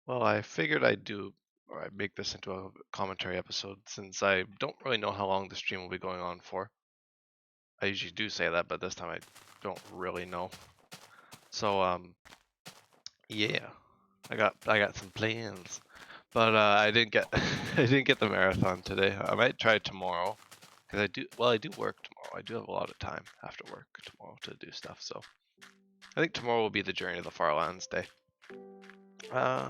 Well, I figured I'd make this into a commentary episode since I don't really know how long the stream will be going on for. I usually do say that, but this time I don't really know. So, yeah, I got some plans, but I didn't get I didn't get the marathon today. I might try tomorrow because I do work tomorrow. I do have a lot of time after work tomorrow to do stuff. So I think tomorrow will be the Journey of the Farlands day. Uh,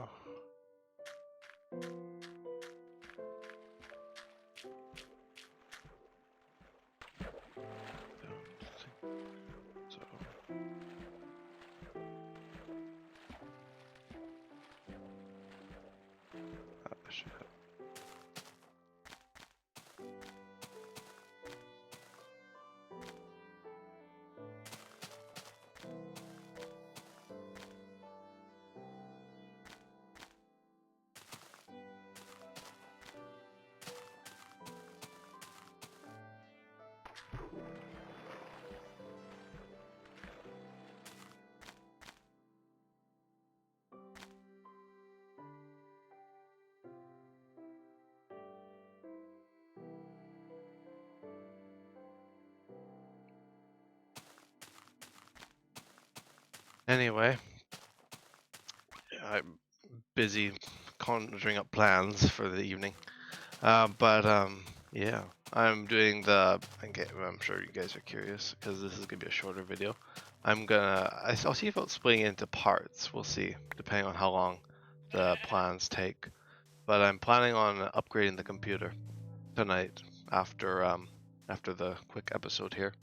so I should have. Anyway, I'm busy conjuring up plans for the evening. But yeah, I'm sure you guys are curious because this is gonna be a shorter video. I'll see about splitting it into parts. We'll see, depending on how long the plans take. But I'm planning on upgrading the computer tonight after the quick episode here.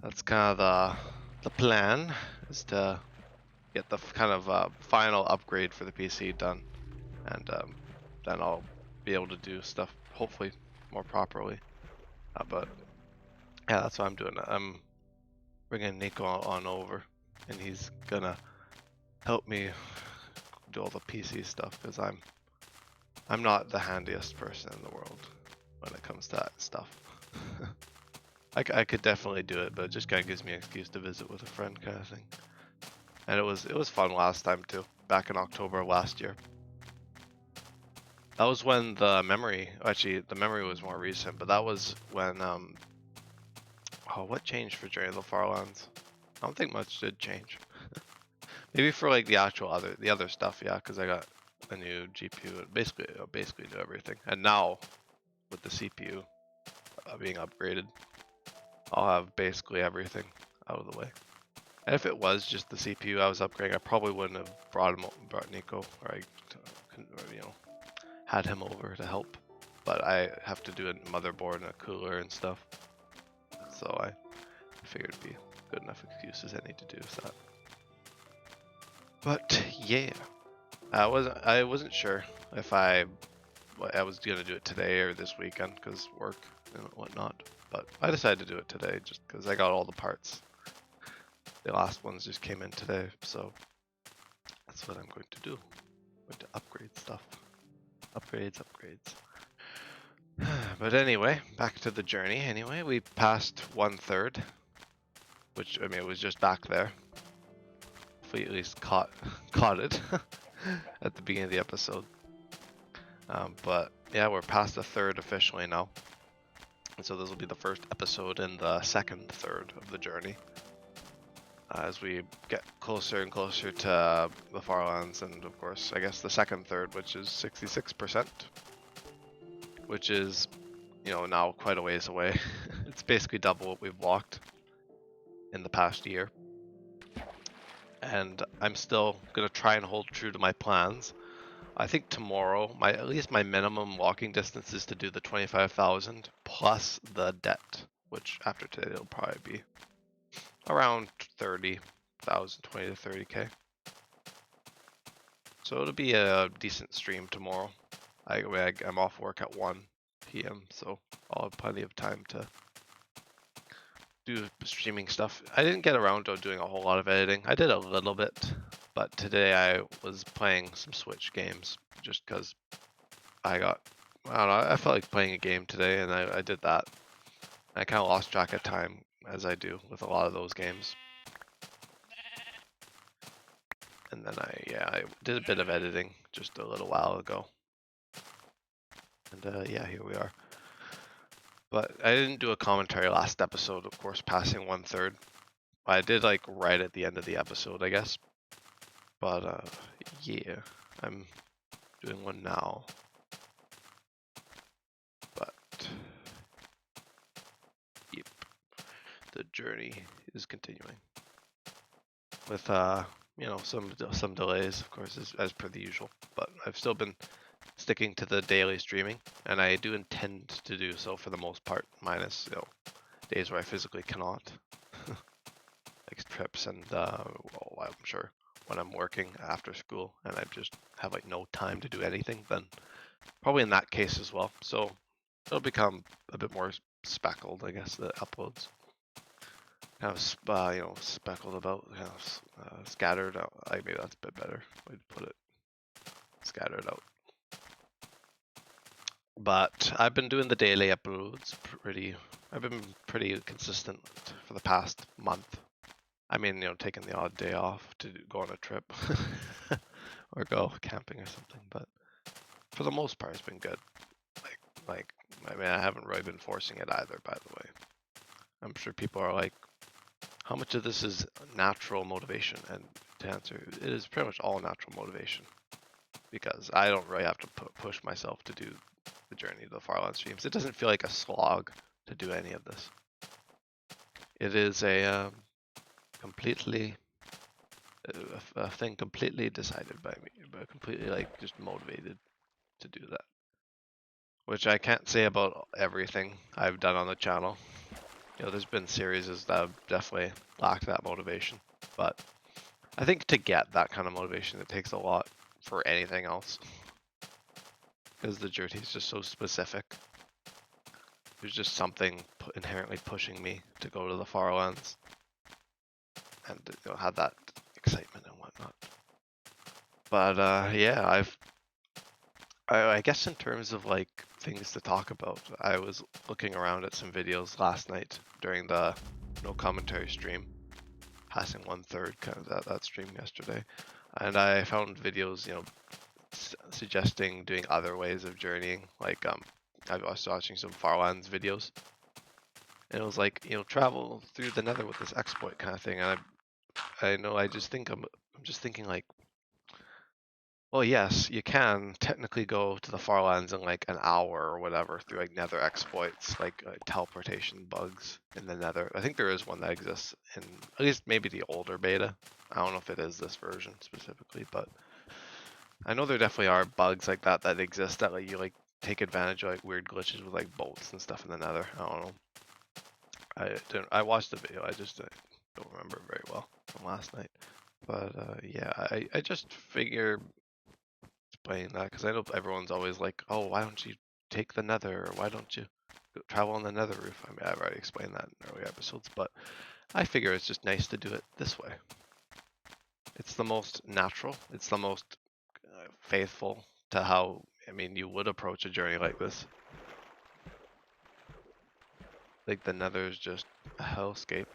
That's kind of the plan, is to get the kind of final upgrade for the PC done, and then I'll be able to do stuff hopefully more properly. But yeah, that's what I'm doing. I'm bringing Nico on over, and he's gonna help me do all the PC stuff because I'm not the handiest person in the world when it comes to that stuff. I could definitely do it, but it just kind of gives me an excuse to visit with a friend, kind of thing. And it was fun last time too, back in October of last year. That was when the memory was more recent, but that was when what changed for Journey of the Farlands? I don't think much did change. Maybe for like the other stuff, yeah, because I got a new GPU. It basically do everything. And now with the CPU being upgraded, I'll have basically everything out of the way. And if it was just the CPU I was upgrading, I probably wouldn't have brought Nico, or had him over to help. But I have to do a motherboard and a cooler and stuff, so I figured it'd be good enough excuse as any to do that. But yeah, I wasn't sure if I was gonna do it today or this weekend because work and whatnot. But I decided to do it today just because I got all the parts. The last ones just came in today, so that's what I'm going to do. I'm going to upgrade stuff. Upgrades. But anyway, back to the journey. Anyway, we passed 1/3, which I mean it was just back there. If we at least caught it at the beginning of the episode. But yeah, we're past the third officially now. And so this will be the first episode in the second third of the journey. As we get closer and closer to the Farlands, and of course, I guess the second third, which is 66%, which is, now quite a ways away. It's basically double what we've walked in the past year. And I'm still gonna try and hold true to my plans. I think tomorrow, at least my minimum walking distance is to do the 25,000 plus the debt, which after today it'll probably be around 30,000, 20 to 30k. So it'll be a decent stream tomorrow. I'm off work at 1 p.m, so I'll have plenty of time to do streaming stuff. I didn't get around to doing a whole lot of editing. I did a little bit, but today I was playing some Switch games just because I don't know, I felt like playing a game today, and I did that. I kind of lost track of time, as I do with a lot of those games. And then I did a bit of editing just a little while ago. And yeah, here we are. But I didn't do a commentary last episode, of course, passing 1/3. I did like right at the end of the episode, I guess. But yeah, I'm doing one now. But yep, the journey is continuing with you know, some delays, of course, as per the usual. But I've still been sticking to the daily streaming, and I do intend to do so for the most part, minus, you know, days where I physically cannot, like trips and well, I'm sure when I'm working after school and I just have like no time to do anything, then probably in that case as well. So it'll become a bit more speckled, I guess, the uploads. Kind of, you know, speckled about, you know, scattered out. Like maybe that's a bit better way to put it. Scattered out. But I've been doing the daily uploads I've been pretty consistent for the past month. I mean, you know, taking the odd day off to go on a trip or go camping or something, but for the most part, it's been good. Like, I mean, I haven't really been forcing it either, by the way. I'm sure people are like, how much of this is natural motivation? And to answer, it is pretty much all natural motivation because I don't really have to push myself to do the journey to the Farlands streams. It doesn't feel like a slog to do any of this. It is a completely a thing completely decided by me, but completely like just motivated to do that. Which I can't say about everything I've done on the channel. You know, there's been series that have definitely lacked that motivation, but I think to get that kind of motivation, it takes a lot for anything else. Because the journey is just so specific. There's just something inherently pushing me to go to the Farlands and, you know, have that excitement and whatnot. But yeah, I guess in terms of like things to talk about, I was looking around at some videos last night during the no commentary stream, passing 1/3 kind of that stream yesterday, and I found videos, you know, suggesting doing other ways of journeying. Like I was watching some Farlands videos, and it was like, you know, travel through the Nether with this exploit kind of thing. And I know I'm just thinking like, well, yes, you can technically go to the Farlands in like an hour or whatever through like Nether exploits, like teleportation bugs in the Nether. I think there is one that exists in at least maybe the older beta. I don't know if it is this version specifically, but I know there definitely are bugs like that that exist that let you like take advantage of like weird glitches with like bolts and stuff in the Nether. I don't know. I watched the video. I just don't remember very well from last night. But yeah, I just figure explain that because I know everyone's always like, oh, why don't you take the Nether, or why don't you travel on the Nether roof? I mean, I've already explained that in earlier episodes, but I figure it's just nice to do it this way. It's the most natural. It's the most faithful to how, I mean, you would approach a journey like this. Like the Nether is just a hellscape.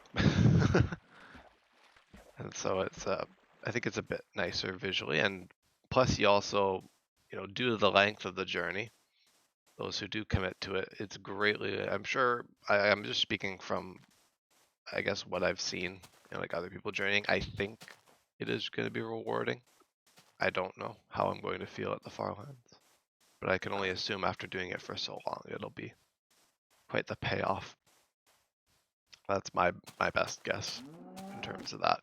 And so it's I think it's a bit nicer visually, and plus you also, you know, due to the length of the journey, those who do commit to it, it's greatly, I'm sure, I'm just speaking from, I guess, what I've seen, you know, like other people journeying. I think it is going to be rewarding. I don't know how I'm going to feel at the Farlands, but I can only assume after doing it for so long, it'll be quite the payoff. That's my best guess in terms of that.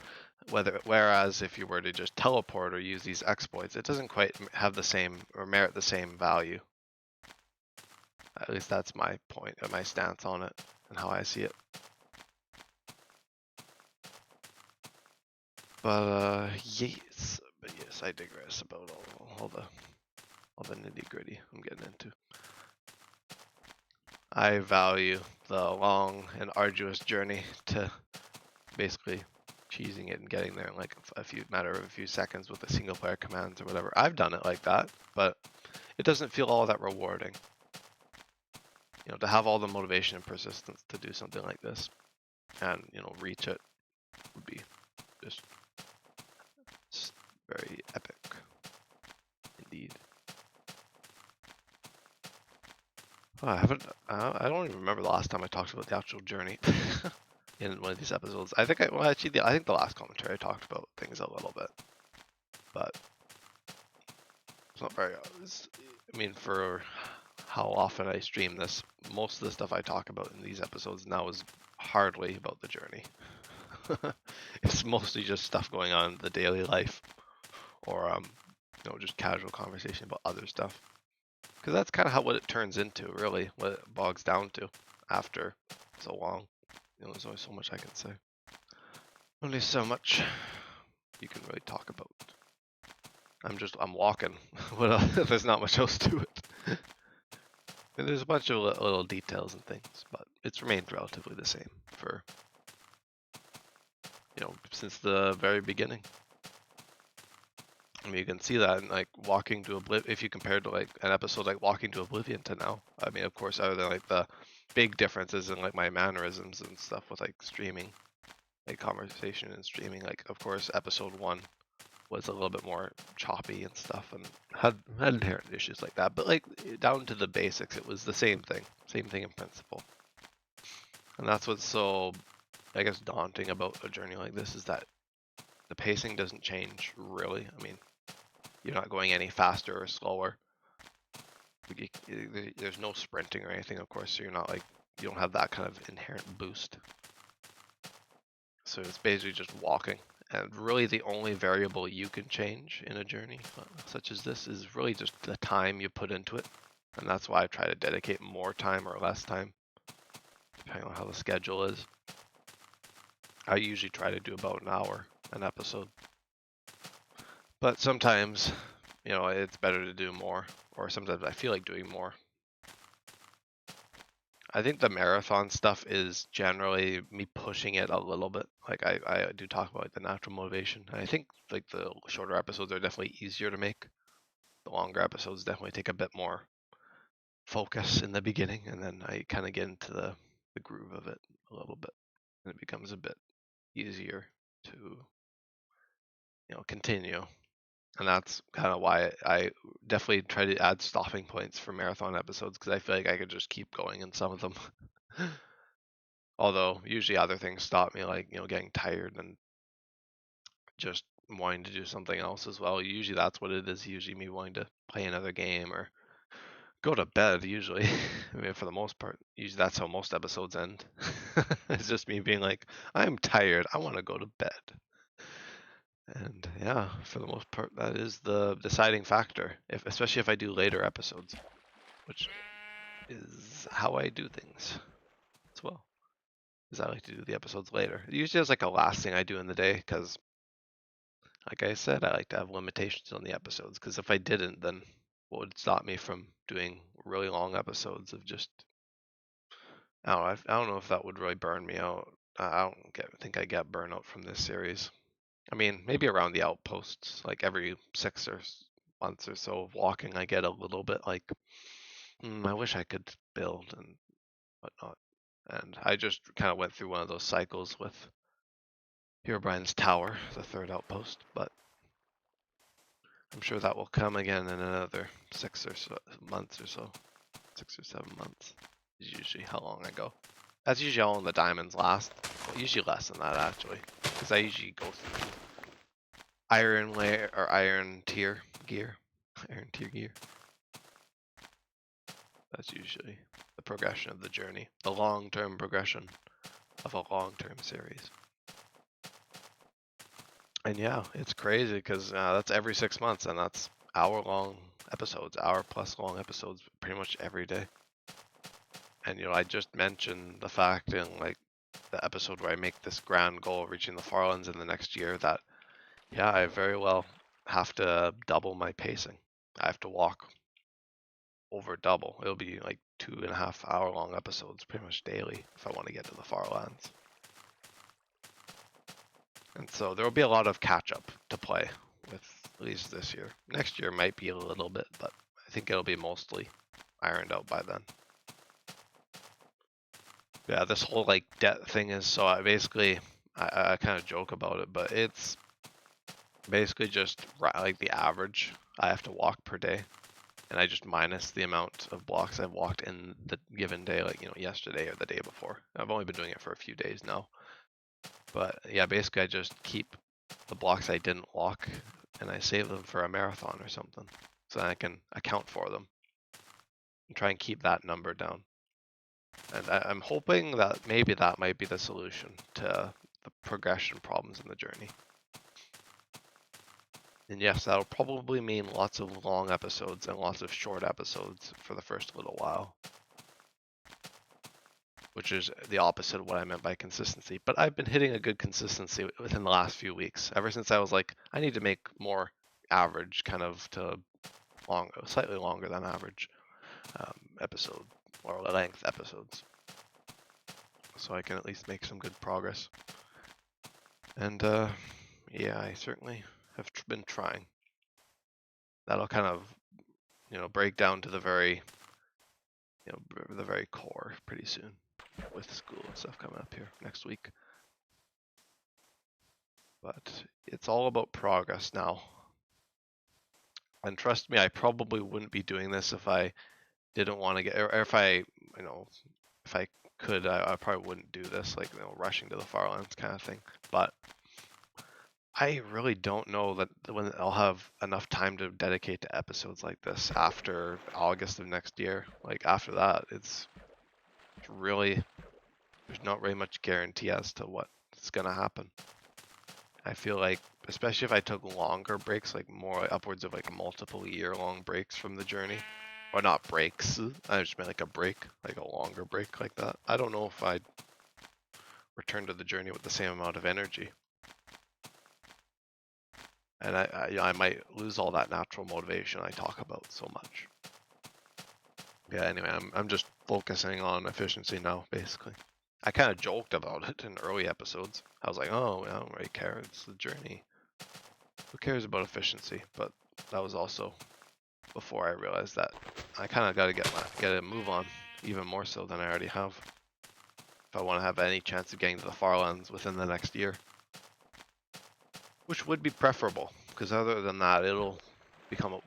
Whereas if you were to just teleport or use these exploits, it doesn't quite have the same or merit the same value. At least that's my point, my stance on it, and how I see it. But yes, I digress about all the nitty gritty I'm getting into. I value the long and arduous journey to basically cheesing it and getting there in like a few seconds with the single player commands or whatever. I've done it like that, but it doesn't feel all that rewarding. You know, to have all the motivation and persistence to do something like this and, you know, reach it would be just Very epic. Indeed. Oh, I don't even remember the last time I talked about the actual journey in one of these episodes. I think I think the last commentary I talked about things a little bit, but it's not very. I mean, for how often I stream this, most of the stuff I talk about in these episodes now is hardly about the journey. It's mostly just stuff going on in the daily life, or just casual conversation about other stuff. Because that's kind of what it turns into, really, what it bogs down to after so long. There's only so much I can say. Only so much you can really talk about. I'm walking. There's not much else to it. And there's a bunch of little details and things, but it's remained relatively the same for, since the very beginning. I mean, you can see that in, like, Walking to Oblivion, if you compare to, like, an episode like Walking to Oblivion to now. I mean, of course, other than, like, the big differences in, like, my mannerisms and stuff with, like, streaming, like, conversation and streaming. Like, of course, episode 1 was a little bit more choppy and stuff and had inherent issues like that. But, like, down to the basics, it was the same thing in principle. And that's what's so, I guess, daunting about a journey like this, is that the pacing doesn't change, really. I mean, you're not going any faster or slower. There's no sprinting or anything, of course, so you're not, like, you don't have that kind of inherent boost. So it's basically just walking. And really the only variable you can change in a journey such as this is really just the time you put into it. And that's why I try to dedicate more time or less time, depending on how the schedule is. I usually try to do about an hour an episode. But sometimes, it's better to do more, or sometimes I feel like doing more. I think the marathon stuff is generally me pushing it a little bit. Like, I do talk about, like, the natural motivation. And I think, like, the shorter episodes are definitely easier to make. The longer episodes definitely take a bit more focus in the beginning, and then I kind of get into the groove of it a little bit, and it becomes a bit easier to continue. And that's kind of why I definitely try to add stopping points for marathon episodes, because I feel like I could just keep going in some of them. Although usually other things stop me, like, getting tired and just wanting to do something else as well. Usually that's what it is. Usually me wanting to play another game or go to bed, usually. I mean, for the most part. Usually that's how most episodes end. It's just me being like, I'm tired. I want to go to bed. And yeah, for the most part, that is the deciding factor, especially if I do later episodes, which is how I do things as well. Because I like to do the episodes later. Usually it's like a last thing I do in the day, because, like I said, I like to have limitations on the episodes. Because if I didn't, then what would stop me from doing really long episodes of just, I don't know if that would really burn me out. I don't think I get burnout from this series. I mean, maybe around the outposts, like every 6 months or so of walking, I get a little bit like, I wish I could build and whatnot. And I just kind of went through one of those cycles with Herobrine's Tower, the 3rd outpost, but I'm sure that will come again in another 6 or 7 months or so. 6 or 7 months is usually how long I go. That's usually all in the diamonds last. Well, usually less than that, actually, because I usually go through iron layer or iron tier gear. Iron tier gear. That's usually the progression of the journey, the long-term progression of a long-term series. And yeah, it's crazy because that's every 6 months, and that's hour-long episodes, hour-plus long episodes, pretty much every day. And I just mentioned the fact in, like, the episode where I make this grand goal of reaching the Farlands in the next year that, yeah, I very well have to double my pacing. I have to walk over double. It'll be like 2.5 hour long episodes pretty much daily if I want to get to the Farlands. And so there will be a lot of catch up to play with, at least this year. Next year might be a little bit, but I think it'll be mostly ironed out by then. Yeah, this whole, like, debt thing is, so I basically, I kind of joke about it, but it's Basically just like the average I have to walk per day, and I just minus the amount of blocks I've walked in the given day, like, you know, yesterday or the day before. I've only been doing it for a few days now. But yeah, basically I just keep the blocks I didn't walk and I save them for a marathon or something, so I can account for them and try and keep that number down. And I'm hoping that maybe that might be the solution to the progression problems in the journey. And yes, that'll probably mean lots of long episodes and lots of short episodes for the first little while, which is the opposite of what I meant by consistency. But I've been hitting a good consistency within the last few weeks, ever since I was like, I need to make more average, kind of to slightly longer than average episode or length episodes, so I can at least make some good progress. And yeah, I certainly have been trying. That'll kind of, you know, break down to the very, you know, the very core pretty soon with school and stuff coming up here next week. But it's all about progress now. And trust me, I probably wouldn't be doing this if I didn't want to get, or if I, you know, if I could, I probably wouldn't do this, like, you know, rushing to the Farlands kind of thing. But I really don't know that when I'll have enough time to dedicate to episodes like this after August of next year. Like, after that, it's really, there's not really much guarantee as to what's gonna happen. I feel like, especially if I took longer breaks, like more upwards of like multiple year-long breaks from the journey, or not breaks, I just meant like a break, like a longer break like that. I don't know if I'd return to the journey with the same amount of energy. And I might lose all that natural motivation I talk about so much. Yeah, anyway, I'm just focusing on efficiency now, basically. I kind of joked about it in early episodes. I was like, oh, I don't really care, it's the journey. Who cares about efficiency? But that was also before I realized that I kind of got to get a move on, even more so than I already have, if I want to have any chance of getting to the Farlands within the next year. Which would be preferable, because other than that, it'll become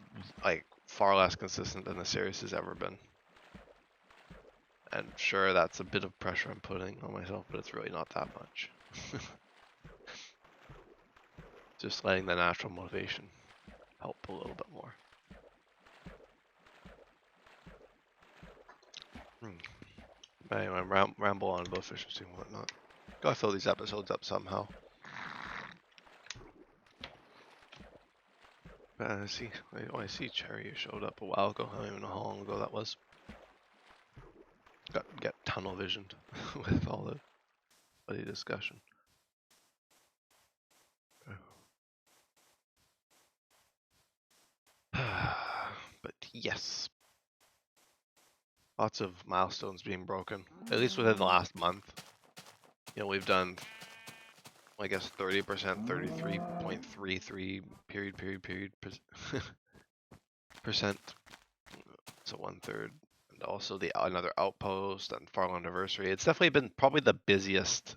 like far less consistent than the series has ever been. And sure, that's a bit of pressure I'm putting on myself, but it's really not that much. Just letting the natural motivation help a little bit more. Anyway, ramble on about efficiency and whatnot. Gotta fill these episodes up somehow. I see Cherry showed up a while ago. I don't even know how long ago that was. Get tunnel visioned with all the bloody discussion. But yes, lots of milestones being broken, at least within the last month. You know, we've done, I guess, 30%, 33.33 percent. So 1/3, and also another outpost and Farland anniversary. It's definitely been probably the busiest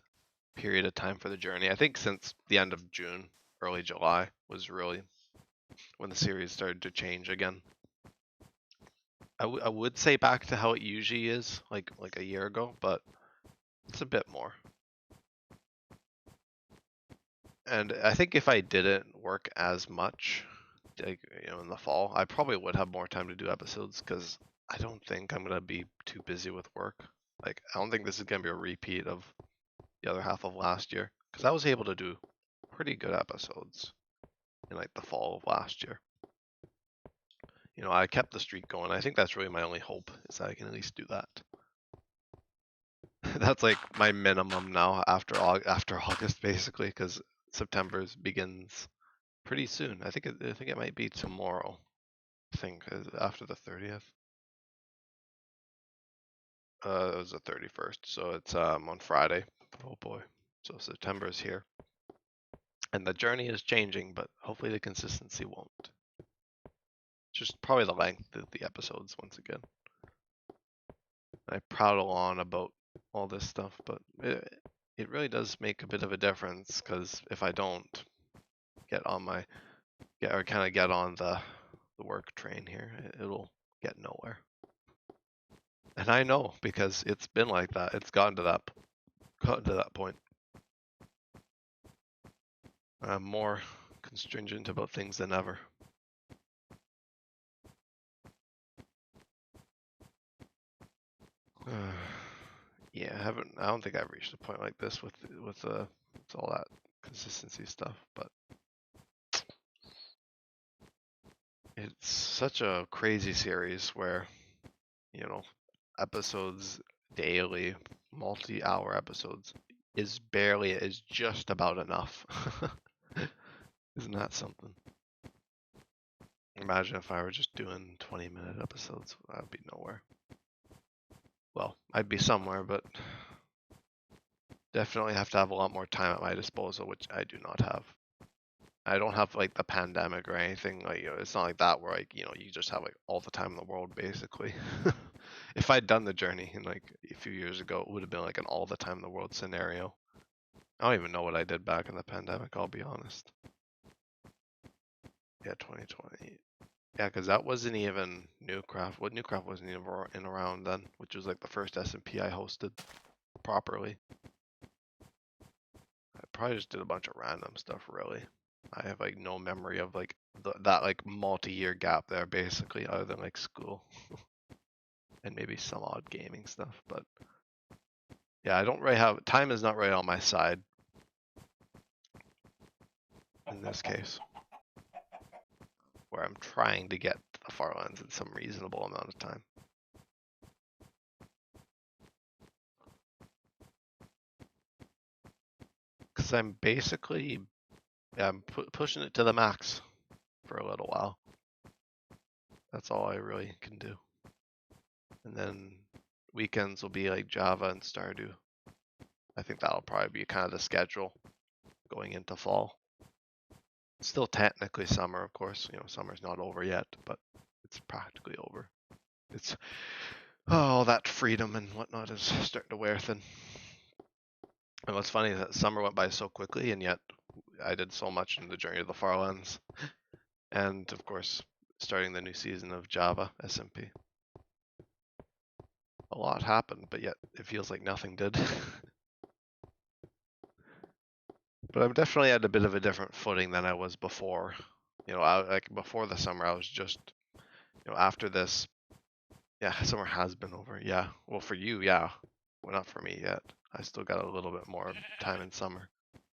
period of time for the journey. I think since the end of June, early July was really when the series started to change again. I would say back to how it usually is, like a year ago, but it's a bit more. And I think if I didn't work as much, like, you know, in the fall, I probably would have more time to do episodes, because I don't think I'm gonna be too busy with work. Like, I don't think this is gonna be a repeat of the other half of last year, because I was able to do pretty good episodes in like the fall of last year. You know, I kept the streak going. I think that's really my only hope, is that I can at least do that. That's like my minimum now after August, basically, because September begins pretty soon. I think it might be tomorrow. I think after the 30th. It was the 31st, so it's on Friday. Oh boy, so September is here, and the journey is changing, but hopefully the consistency won't. Just probably the length of the episodes once again. I prattle on about all this stuff, but it really does make a bit of a difference, because if I don't get on my kind of get on the work train here, it'll get nowhere. And I know because it's been like that. It's gotten to that point. I'm more constringent about things than ever. Yeah, I don't think I've reached a point like this with all that consistency stuff, but it's such a crazy series where, you know, episodes daily, multi-hour episodes is just about enough. Isn't that something? Imagine if I were just doing 20-minute episodes, I'd be nowhere. Well, I'd be somewhere, but definitely have to have a lot more time at my disposal, which I do not have. I don't have like the pandemic or anything, like, it's not like that where like, you just have like all the time in the world basically. If I'd done the journey in like a few years ago, it would have been like an all the time in the world scenario. I don't even know what I did back in the pandemic, I'll be honest. Yeah, 2020. Yeah, because that wasn't even Newcraft. Newcraft wasn't even in around then, which was like the first SMP I hosted properly. I probably just did a bunch of random stuff, really. I have like no memory of like that like multi-year gap there, basically, other than like school and maybe some odd gaming stuff. But yeah, I don't really have time. Is not really on my side in this case, where I'm trying to get to the Farlands in some reasonable amount of time. Because I'm basically, I'm pushing it to the max for a little while. That's all I really can do. And then weekends will be like Java and Stardew. I think that'll probably be kind of the schedule going into fall. It's still technically summer, of course. Summer's not over yet, but it's practically over. It's all that freedom and whatnot is starting to wear thin. And what's funny is that summer went by so quickly, and yet I did so much in the Journey of the Farlands. And of course, starting the new season of Java SMP. A lot happened, but yet it feels like nothing did. But I'm definitely at a bit of a different footing than I was before. Like before the summer, I was just, after this, yeah, summer has been over. Yeah, well, for you, yeah. Well, not for me yet. I still got a little bit more time in summer,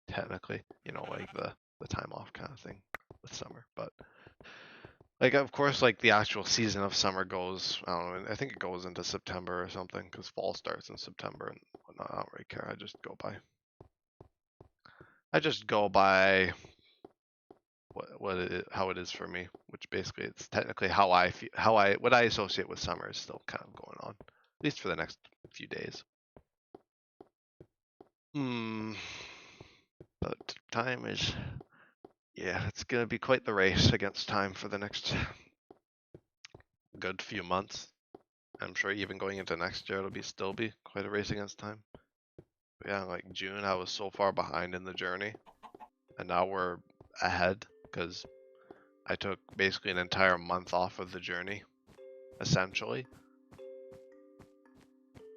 technically, like the time off kind of thing with summer. But like, of course, like the actual season of summer goes, I don't know, I think it goes into September or something, because fall starts in September and whatnot. I don't really care. I just go by how it is for me, which basically it's technically how I feel, what I associate with summer is still kind of going on, at least for the next few days. But time is, yeah, it's gonna be quite the race against time for the next good few months. I'm sure even going into next year, it'll still be quite a race against time. But yeah, like June, I was so far behind in the journey, and now we're ahead because I took basically an entire month off of the journey, essentially,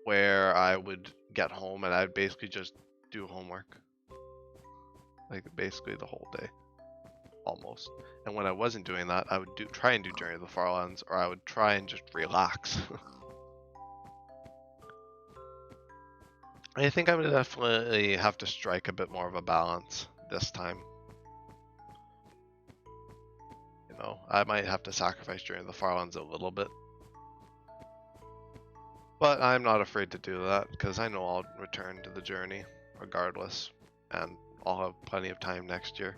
where I would get home and I'd basically just do homework, like basically the whole day, almost. And when I wasn't doing that, I would try and do Journey of the Farlands, or I would try and just relax. I think I would definitely have to strike a bit more of a balance this time. I might have to sacrifice Journey of the Farlands a little bit. But I'm not afraid to do that, because I know I'll return to the journey regardless, and I'll have plenty of time next year.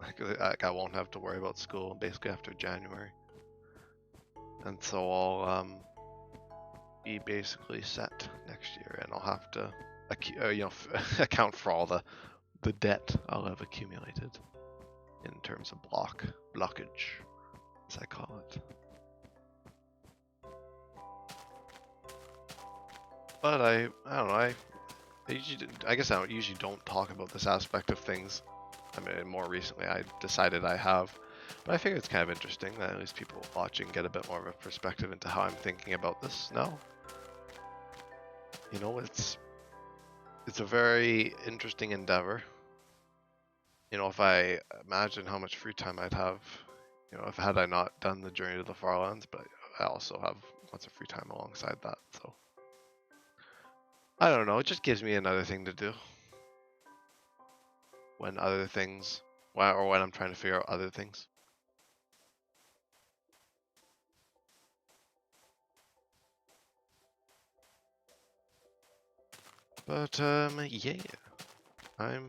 Like I won't have to worry about school basically after January. And so I'll be basically set next year, and I'll have to account for all the debt I'll have accumulated in terms of blockage, as I call it. But I don't know, I guess I usually don't talk about this aspect of things I mean, more recently I decided I have. But I figure it's kind of interesting that at least people watching get a bit more of a perspective into how I'm thinking about this now. You know, it's a very interesting endeavor. You know, if I imagine how much free time I'd have, you know, if had I not done the Journey to the Farlands, but I also have lots of free time alongside that, so I don't know, it just gives me another thing to do when other things, or when I'm trying to figure out other things. But yeah, I'm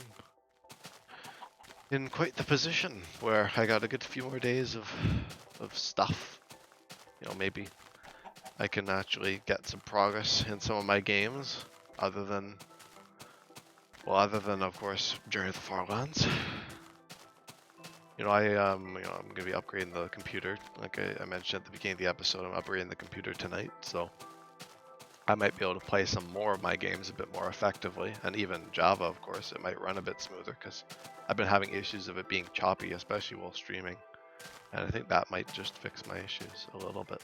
in quite the position where I got a good few more days of stuff. You know, maybe I can actually get some progress in some of my games, other than of course Journey to the Farlands. You know, I'm gonna be upgrading the computer, like I mentioned at the beginning of the episode. I'm upgrading the computer tonight, so I might be able to play some more of my games a bit more effectively, and even Java, of course, it might run a bit smoother because I've been having issues of it being choppy, especially while streaming, and I think that might just fix my issues a little bit.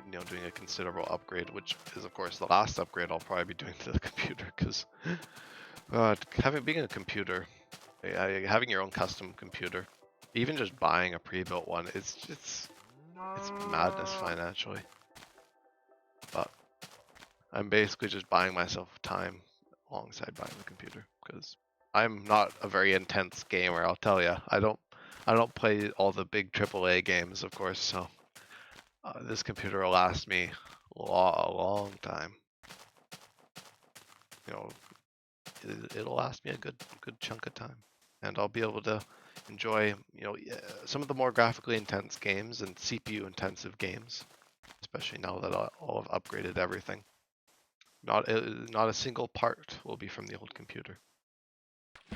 You know, doing a considerable upgrade, which is of course the last upgrade I'll probably be doing to the computer, because being a computer, having your own custom computer, even just buying a pre-built one, it's madness financially. But I'm basically just buying myself time alongside buying the computer, because I'm not a very intense gamer. I'll tell you, I don't play all the big AAA games, of course. So this computer will last me a long time. You know, it'll last me a good chunk of time, and I'll be able to enjoy, you know, some of the more graphically intense games and CPU intensive games, especially now that I'll have upgraded everything. Not a single part will be from the old computer.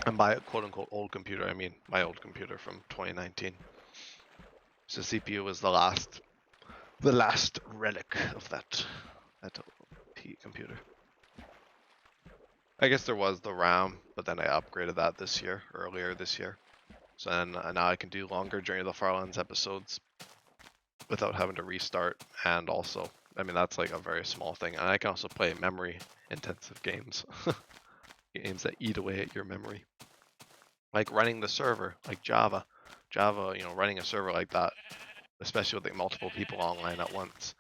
And by quote unquote old computer, I mean my old computer from 2019. So CPU was the last relic of that computer. I guess there was the RAM, but then I upgraded that earlier this year. So then now I can do longer Journey to the Farlands episodes without having to restart. And also, I mean, that's like a very small thing. And I can also play memory intensive games, games that eat away at your memory. Like running the server, like Java, you know, running a server like that, especially with like multiple people online at once,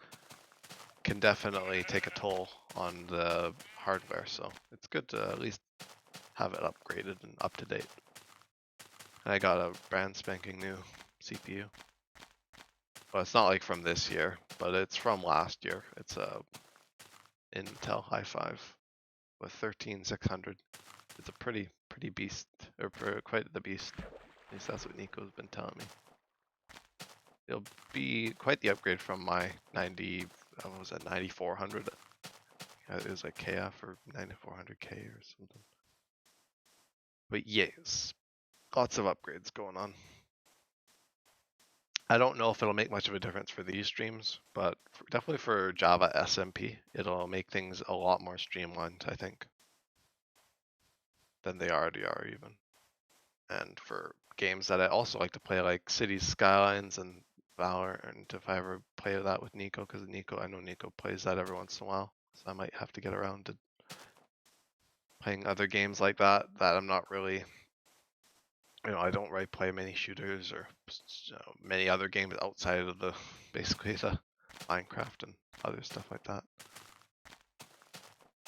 can definitely take a toll on the hardware. So it's good to at least have it upgraded and up to date. And I got a brand spanking new CPU. Well, it's not like from this year, but it's from last year. It's a Intel i5 with 13600. It's a pretty beast, or quite the beast. At least that's what Nico's been telling me. It'll be quite the upgrade from my 9400. It was like KF or 9400K or something. But yes, lots of upgrades going on. I don't know if it'll make much of a difference for these streams, but definitely for Java SMP, it'll make things a lot more streamlined, I think, than they already are even. And for games that I also like to play, like Cities Skylines and Valorant, if I ever play that with Nico, because I know Nico plays that every once in a while, so I might have to get around to playing other games like that I'm not really, you know, I don't really play many shooters or many other games outside of the basically the Minecraft and other stuff like that.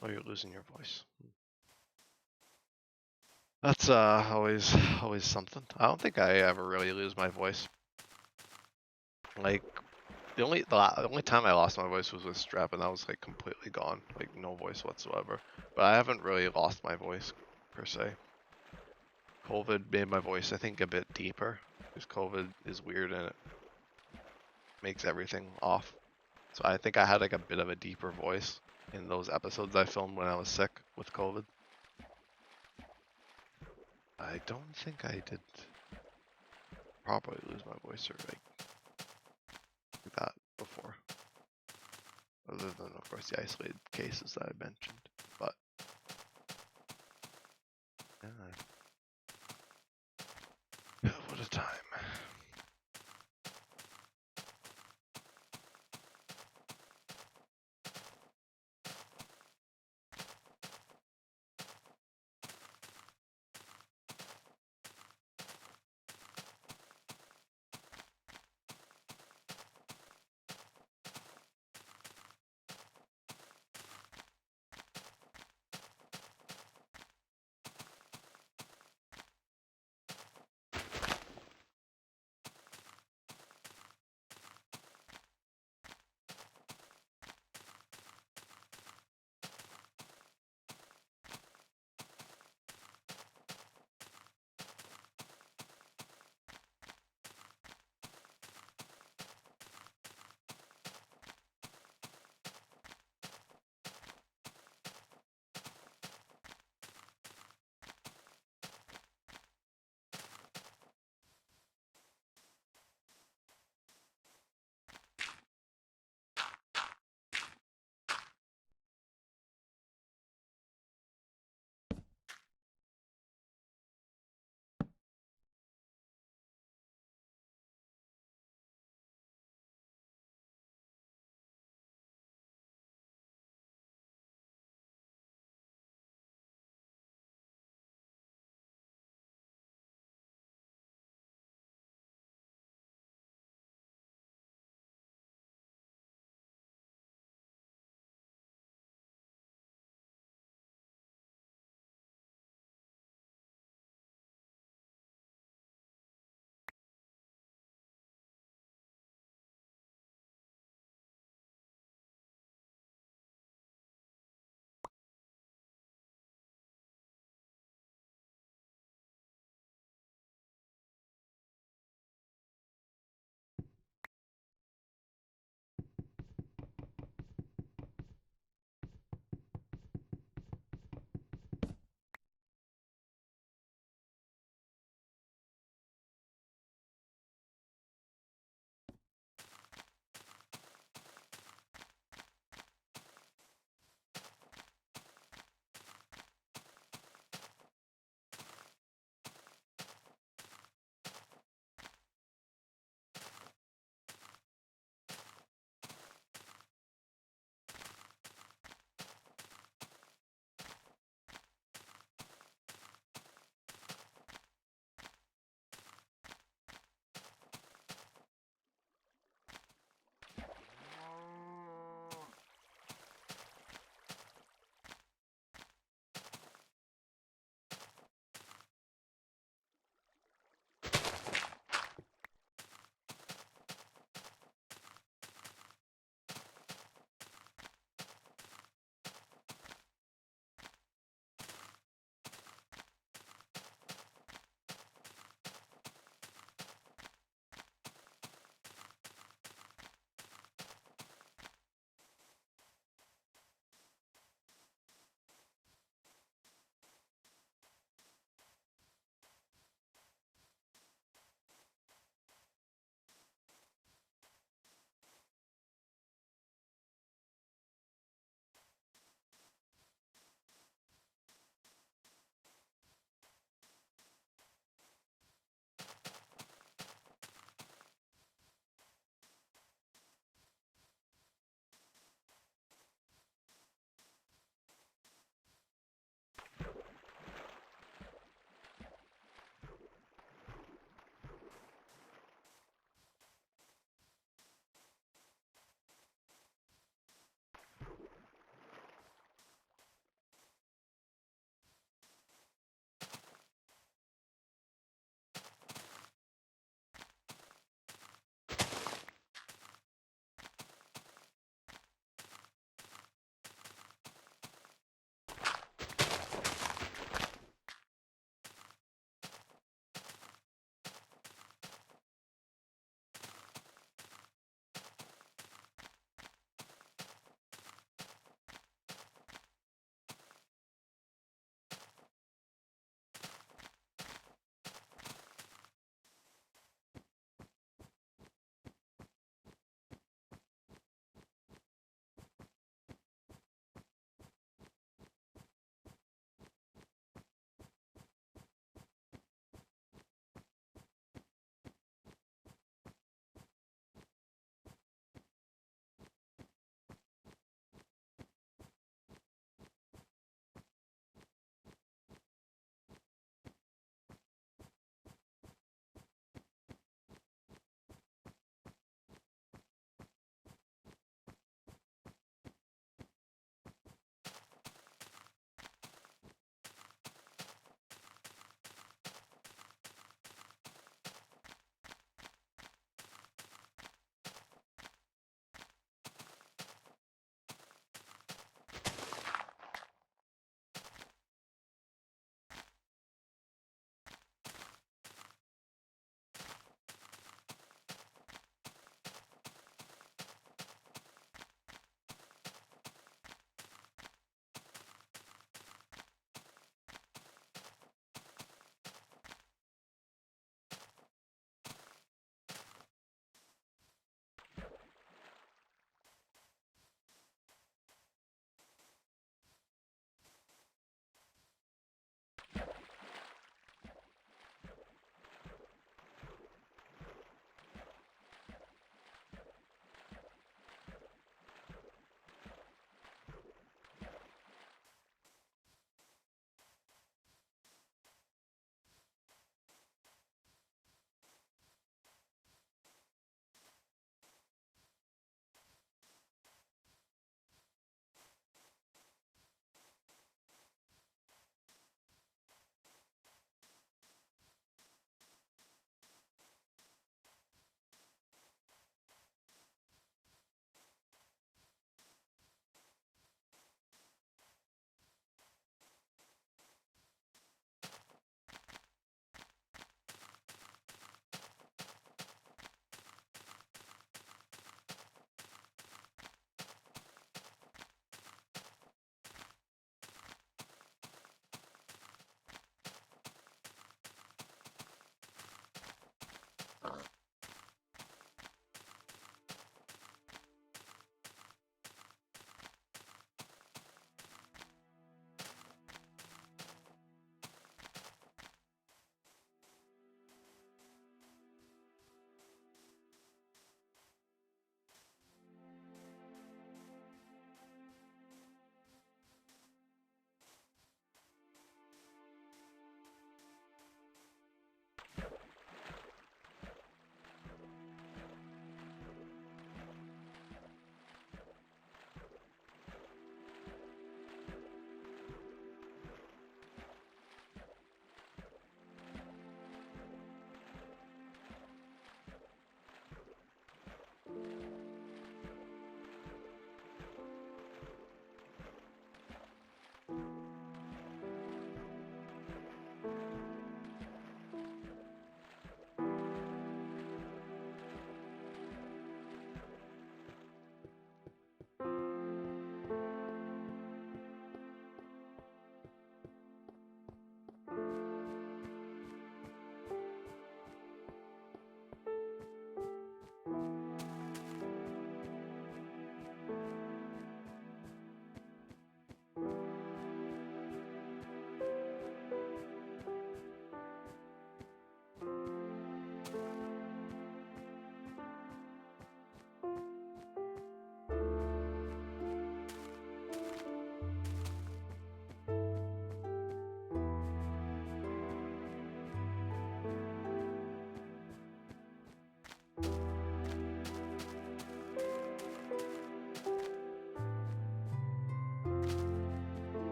Oh, you're losing your voice. That's always something. I don't think I ever really lose my voice. Like the only time I lost my voice was with Strep, and that was like completely gone, like no voice whatsoever. But I haven't really lost my voice per se. COVID made my voice, I think, a bit deeper, because COVID is weird and it makes everything off. So I think I had like a bit of a deeper voice in those episodes I filmed when I was sick with COVID. I don't think I did properly lose my voice or like that before. Other than, of course, the isolated cases that I mentioned. But yeah,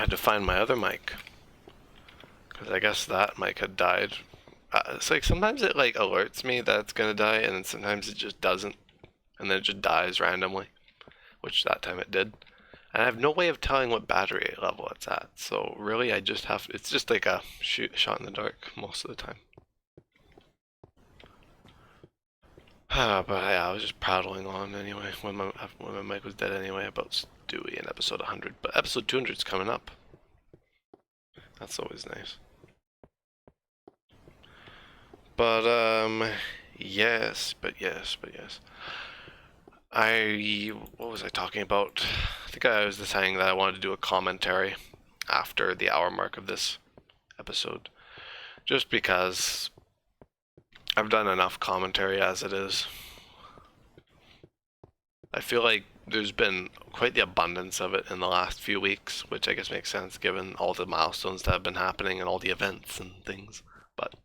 had to find my other mic, because I guess that mic had died. It's like sometimes it like alerts me that it's gonna die, and then sometimes it just doesn't, and then it just dies randomly, which that time it did. And I have no way of telling what battery level it's at, so really I just have, it's just like a shot in the dark most of the time. But yeah, I was just prattling on anyway when my mic was dead anyway about Stewie in episode 100. But episode 200 is coming up. That's always nice. But yes. What was I talking about? I think I was just saying that I wanted to do a commentary after the hour mark of this episode, just because I've done enough commentary as it is. I feel like there's been quite the abundance of it in the last few weeks, which I guess makes sense given all the milestones that have been happening and all the events and things. But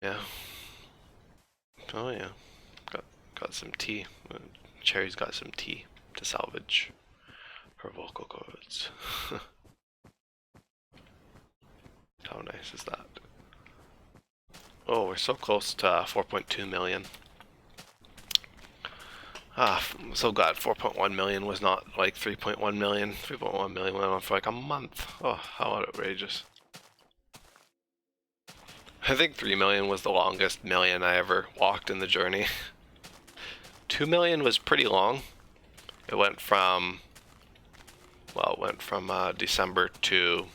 yeah. Oh yeah. Got some tea. Cherry's got some tea to salvage her vocal cords. How nice is that? Oh, we're so close to 4.2 million. I'm so glad 4.1 million was not like 3.1 million. 3.1 million went on for like a month. Oh, how outrageous. I think 3 million was the longest million I ever walked in the journey. 2 million was pretty long. It went from, well, December to,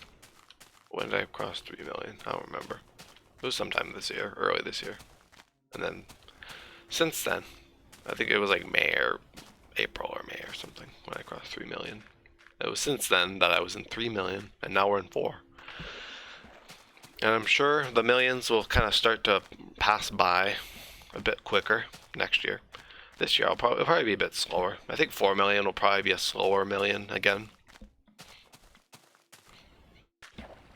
when did I cross 3 million? I don't remember. It was sometime this year, early this year. And then, since then, I think it was like May or April or May or something when I crossed 3 million. It was since then that I was in 3 million, and now we're in 4. And I'm sure the millions will kind of start to pass by a bit quicker next year. This year it'll probably be a bit slower. I think 4 million will probably be a slower million again.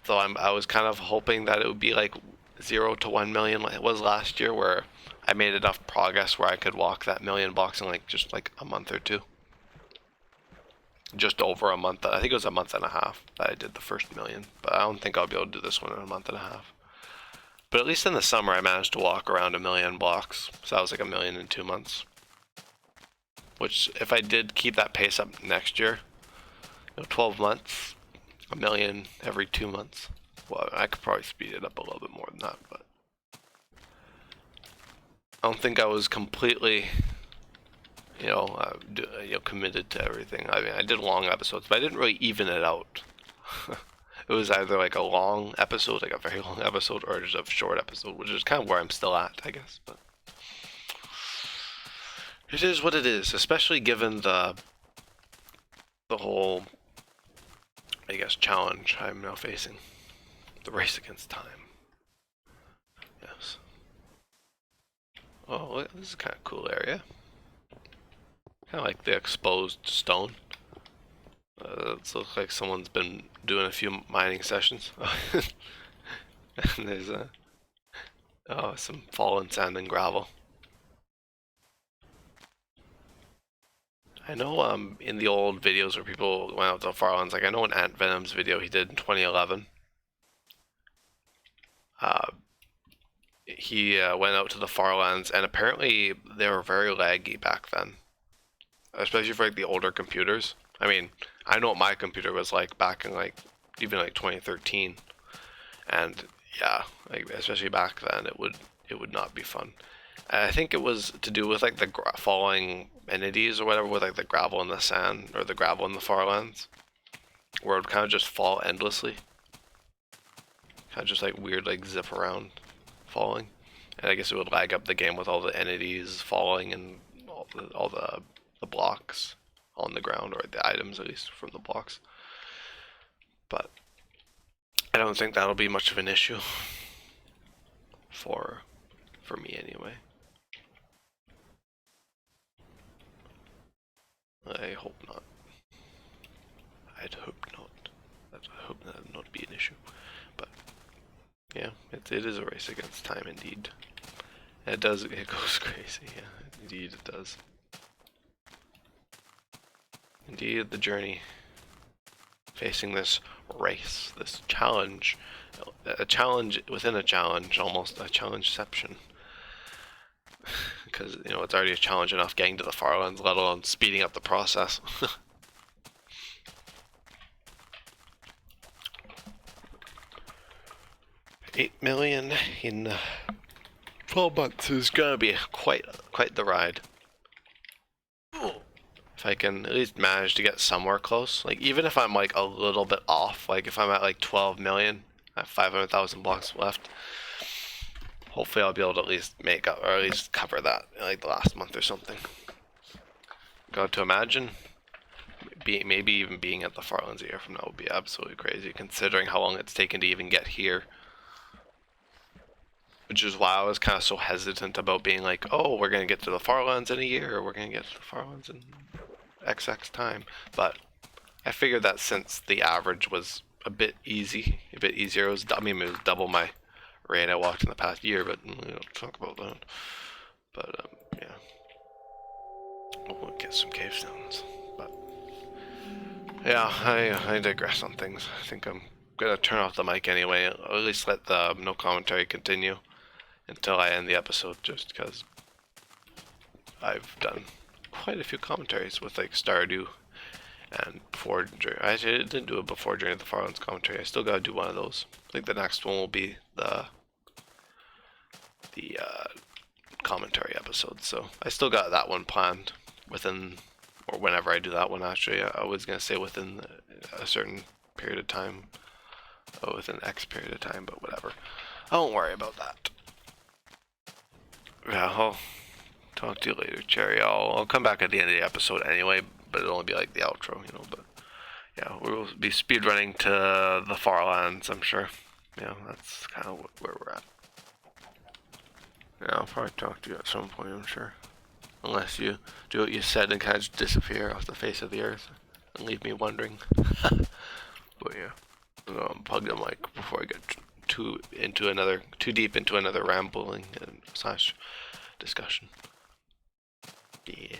So I was kind of hoping that it would be like 0 to 1 million like it was last year, where I made enough progress where I could walk that million blocks in like just like a month or two. Just over a month. I think it was a month and a half that I did the first million, but I don't think I'll be able to do this one in a month and a half. But at least in the summer I managed to walk around 1 million blocks, so that was like 1 million in 2 months. Which, if I did keep that pace up next year, 12 months, 1 million every 2 months. Well, I could probably speed it up a little bit more than that, but I don't think I was completely, committed to everything. I mean, I did long episodes, but I didn't really even it out. It was either like a long episode, like a very long episode, or just a short episode, which is kind of where I'm still at, I guess. But it is what it is, especially given the whole, I guess, challenge I'm now facing. The race against time. Yes. Oh, look, this is kind of a cool area. Kind of like the exposed stone. It looks like someone's been doing a few mining sessions. And there's some fallen sand and gravel. I know in the old videos where people went out to Farlands, like I know in Ant Venom's video he did in 2011, he went out to the Farlands, and apparently they were very laggy back then, especially for like the older computers. I mean, I know what my computer was like back in like even like 2013, and yeah, like especially back then it would not be fun. And I think it was to do with like the falling entities or whatever, with like the gravel and the sand, or the gravel in the Farlands, where it would kind of just fall endlessly, kind of just like weird like zip around falling, and I guess it would lag up the game with all the entities falling and all the blocks on the ground, or the items at least from the blocks. But I don't think that'll be much of an issue for me anyway. I hope not. I'd hope not. I hope that would not be an issue. But yeah, it is a race against time indeed. It goes crazy, yeah, indeed it does. Indeed, the journey facing this race, this challenge, a challenge within a challenge, almost a challengeception. Because, you know, it's already a challenge enough getting to the Farlands, let alone speeding up the process. 8 million in 12 months is gonna be quite the ride. If I can at least manage to get somewhere close, like even if I'm like a little bit off, like if I'm at like 12 million, I have 500,000 blocks left. Hopefully I'll be able to at least make up, or at least cover that in like the last month or something. Got to imagine, maybe even being at the Farlands a year from now would be absolutely crazy, considering how long it's taken to even get here. Which is why I was kind of so hesitant about being like, oh, we're going to get to the Farlands in a year, or we're going to get to the Farlands in XX time. But I figured that since the average was a bit easier, it was double my rate I walked in the past year, but we don't talk about that. But, yeah. We'll get some cave stones. But, yeah, I digress on things. I think I'm going to turn off the mic anyway, or at least let the no commentary continue until I end the episode, just because I've done quite a few commentaries with like Stardew and before. I didn't do it before during the Farlands commentary. I still gotta do one of those. I think the next one will be the commentary episode. So I still got that one planned within, or whenever I do that one. Actually, I was gonna say within a certain period of time, within X period of time, but whatever. I won't worry about that. Yeah, I'll talk to you later, Cherry. I'll come back at the end of the episode anyway, but it'll only be like the outro, you know. But yeah, we'll be speedrunning to the Farlands, I'm sure. Yeah, that's kind of where we're at. Yeah, I'll probably talk to you at some point, I'm sure. Unless you do what you said and kind of just disappear off the face of the earth and leave me wondering. But yeah, I'm plug the mic before I get too deep into another rambling and slash discussion. Yeah.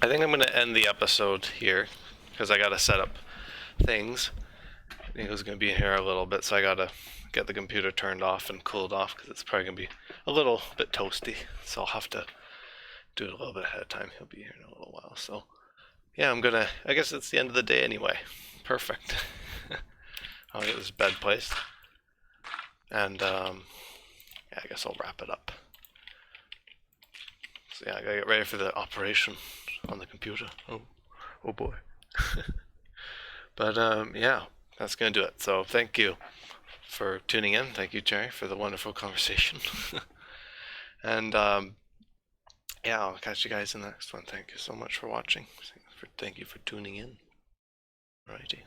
I think I'm going to end the episode here because I got to set up things. Nico's going to be in here a little bit, so I got to get the computer turned off and cooled off because it's probably going to be a little bit toasty. So I'll have to do it a little bit ahead of time. He'll be here in a little while. So yeah, I guess it's the end of the day anyway. Perfect. I'll get this bed placed. And yeah, I guess I'll wrap it up. So yeah, I gotta get ready for the operation on the computer. Oh boy. But yeah, that's gonna do it. So thank you for tuning in. Thank you, Jerry, for the wonderful conversation. And yeah, I'll catch you guys in the next one. Thank you so much for watching. Thank you for tuning in. Alrighty.